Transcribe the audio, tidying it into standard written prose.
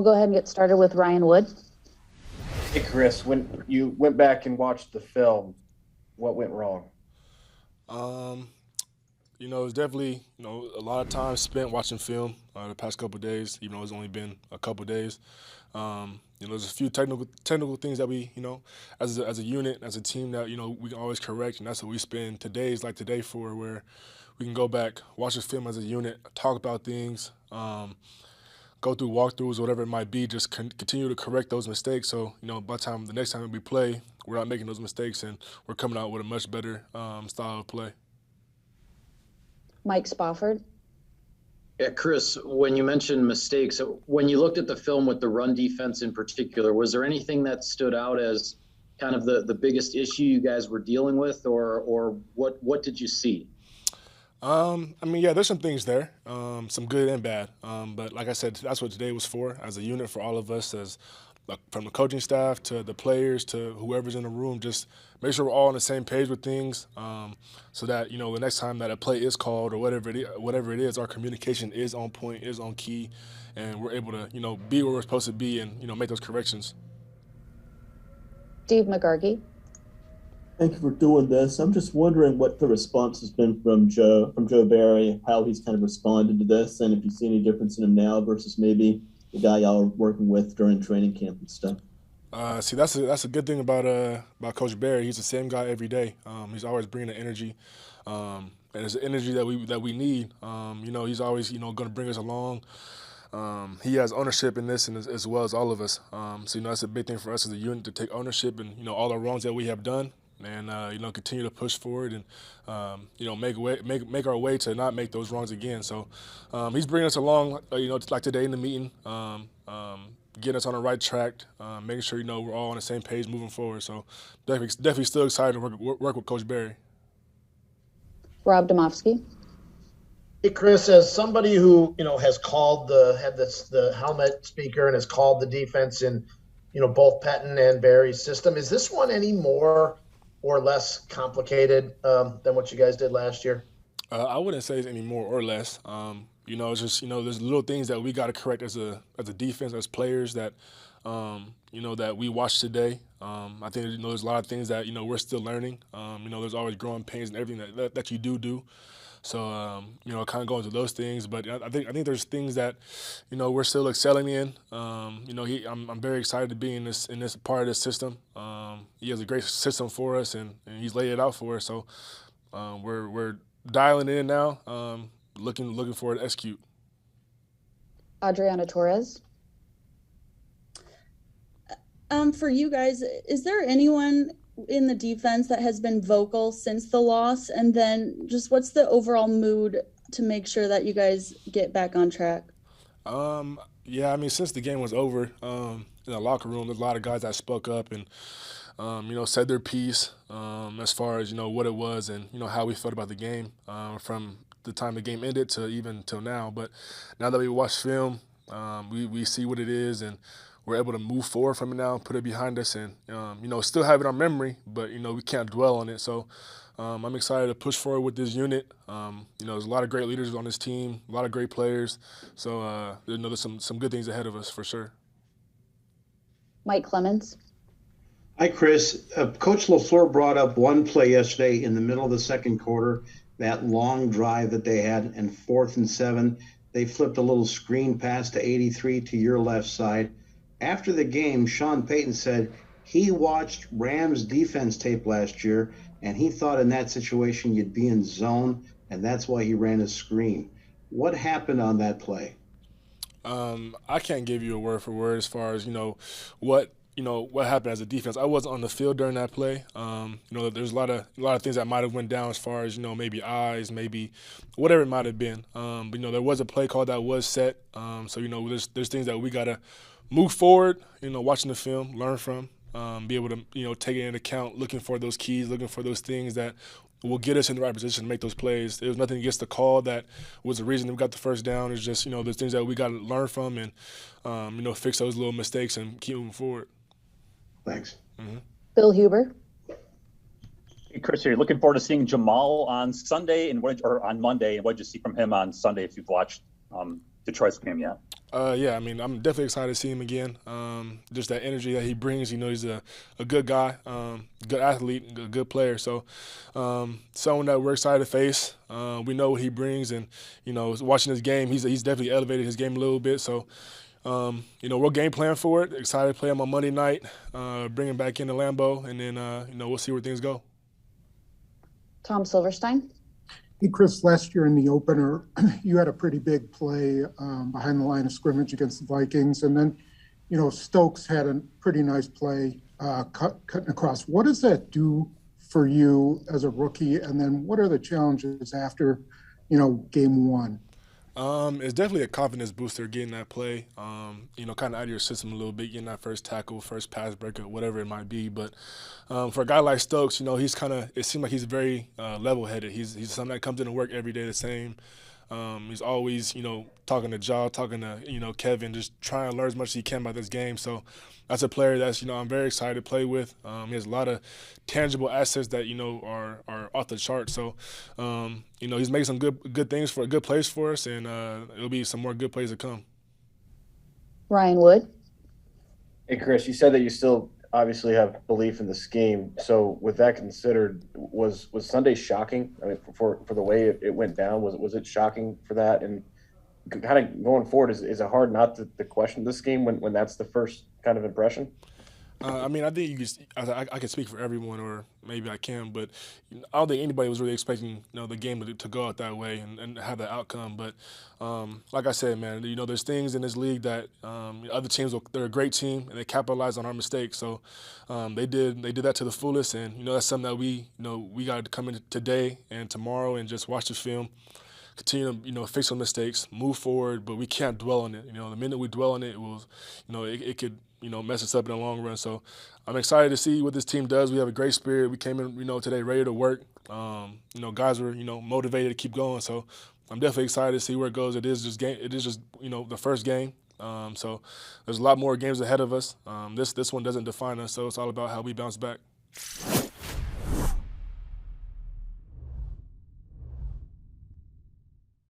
go ahead and get started with Ryan Wood. Hey, Chris, when you went back and watched the film, what went wrong? It's definitely, a lot of time spent watching film the past couple of days, even though it's only been a couple of days. There's a few technical things that we, as a unit, as a team that, we can always correct, and that's what we spend today's like today for, where we can go back, watch the film as a unit, talk about things, go through walkthroughs, whatever it might be, just continue to correct those mistakes. So, by the next time we play, we're not making those mistakes, and we're coming out with a much better style of play. Mike Spofford. Yeah, Chris, when you mentioned mistakes, when you looked at the film with the run defense in particular, was there anything that stood out as kind of the biggest issue you guys were dealing with, or what did you see? There's some things there, some good and bad. But like I said, that's what today was for, as a unit, for all of us, from the coaching staff to the players to whoever's in the room. Just make sure we're all on the same page with things, so that the next time that a play is called or whatever it is, our communication is on point, is on key, and we're able to be where we're supposed to be and make those corrections. Steve McGargy. Thank you for doing this. I'm just wondering what the response has been from Joe Barry, how he's kind of responded to this, and if you see any difference in him now versus maybe the guy y'all are working with during training camp and stuff. That's a good thing about Coach Barry. He's the same guy every day. He's always bringing the energy, and it's the energy that we need. He's always going to bring us along. He has ownership in this, and as well as all of us. So that's a big thing for us as a unit, to take ownership and all the wrongs that we have done, and continue to push forward and make our way to not make those wrongs again. So he's bringing us along, like today in the meeting, getting us on the right track, making sure we're all on the same page moving forward. So definitely still excited to work with Coach Barry. Rob Domofsky. Hey, Chris, as somebody who has called the helmet speaker and has called the defense in both Pettin and Barry's system, is this one any more or less complicated than what you guys did last year? I wouldn't say it's any more or less. It's just there's little things that we got to correct as a defense, as players that that we watched today. I think there's a lot of things that we're still learning. There's always growing pains and everything that you do. So kind of going through those things, but I think there's things that we're still excelling in. I'm very excited to be in this part of this system. He has a great system for us, and he's laid it out for us. So we're dialing in now, looking forward to execute. Adriana Torres. For you guys, is there anyone in the defense that has been vocal since the loss? And then just what's the overall mood to make sure that you guys get back on track? Since the game was over, in the locker room, there's a lot of guys that spoke up and said their piece, as far as what it was and how we felt about the game, from the time the game ended to even till now. But now that we watch film, we see what it is, and we're able to move forward from it now, put it behind us, and still have it on memory, but we can't dwell on it. So I'm excited to push forward with this unit. There's a lot of great leaders on this team, a lot of great players. So there's some good things ahead of us for sure. Mike Clemens. Hi, Chris. Coach LaFleur brought up one play yesterday in the middle of the second quarter, that long drive that they had, and 4th and 7. They flipped a little screen pass to 83 to your left side. After the game, Sean Payton said he watched Rams defense tape last year, and he thought in that situation you'd be in zone, and that's why he ran a screen. What happened on that play? I can't give you a word for word as far as what happened as a defense. I wasn't on the field during that play. There's a lot of things that might have went down as far as maybe eyes, maybe whatever it might have been. But there was a play call that was set. So there's things that we gotta move forward, watching the film, learn from, be able to, take it into account, looking for those keys, looking for those things that will get us in the right position to make those plays. There was nothing against the call that was the reason we got the first down. It's just, there's things that we got to learn from and, fix those little mistakes and keep moving forward. Thanks. Mm-hmm. Bill Huber. Hey, Chris, are you looking forward to seeing Jamaal on Sunday or on Monday? And what did you see from him on Sunday if you've watched Detroit's game yet? Yeah, I mean, I'm definitely excited to see him again. Just that energy that he brings. You know, he's a good guy, good athlete, a good player. So, someone that we're excited to face. We know what he brings, and you know, watching his game, he's definitely elevated his game a little bit. So, you know, we'll game plan for it. Excited to play him on Monday night, bring him back into Lambeau, and then you know, we'll see where things go. Tom Silverstein. Hey, Chris, last year in the opener, you had a pretty big play behind the line of scrimmage against the Vikings. And then, you know, Stokes had a pretty nice play cutting across. What does that do for you as a rookie? And then what are the challenges after, you know, game one? It's definitely a confidence booster getting that play, you know, kind of out of your system a little bit, getting that first tackle, first pass breakup, whatever it might be. But for a guy like Stokes, you know, he's kind of – it seems like he's very level-headed. He's something that comes into work every day the same. He's always, you know, talking to Ja, talking to, you know, Kevin, just trying to learn as much as he can about this game. So that's a player that's, you know, I'm very excited to play with. He has a lot of tangible assets that, you know, are off the chart. So, you know, he's making some good things for good plays for us, and it'll be some more good plays to come. Ryan Wood. Hey, Chris, you said that you still obviously have belief in the scheme. So with that considered, was Sunday shocking? I mean, for the way it went down, was it shocking for that? And kind of going forward, is it hard not to question the scheme when that's the first kind of impression? I mean, I think I can speak for everyone, or maybe I can, but I don't think anybody was really expecting, you know, the game to go out that way and have that outcome. But like I said, man, you know, there's things in this league that other teams they're a great team and they capitalize on our mistakes. So they did that to the fullest, and you know, that's something that we got to come in today and tomorrow and just watch the film. Continue to, you know, fix some mistakes, move forward, but we can't dwell on it. You know, the minute we dwell on it, it will, you know, it could, you know, mess us up in the long run. So I'm excited to see what this team does. We have a great spirit. We came in, you know, today ready to work. You know, guys were, you know, motivated to keep going. So I'm definitely excited to see where it goes. It is just you know, the first game. So there's a lot more games ahead of us. This one doesn't define us. So it's all about how we bounce back.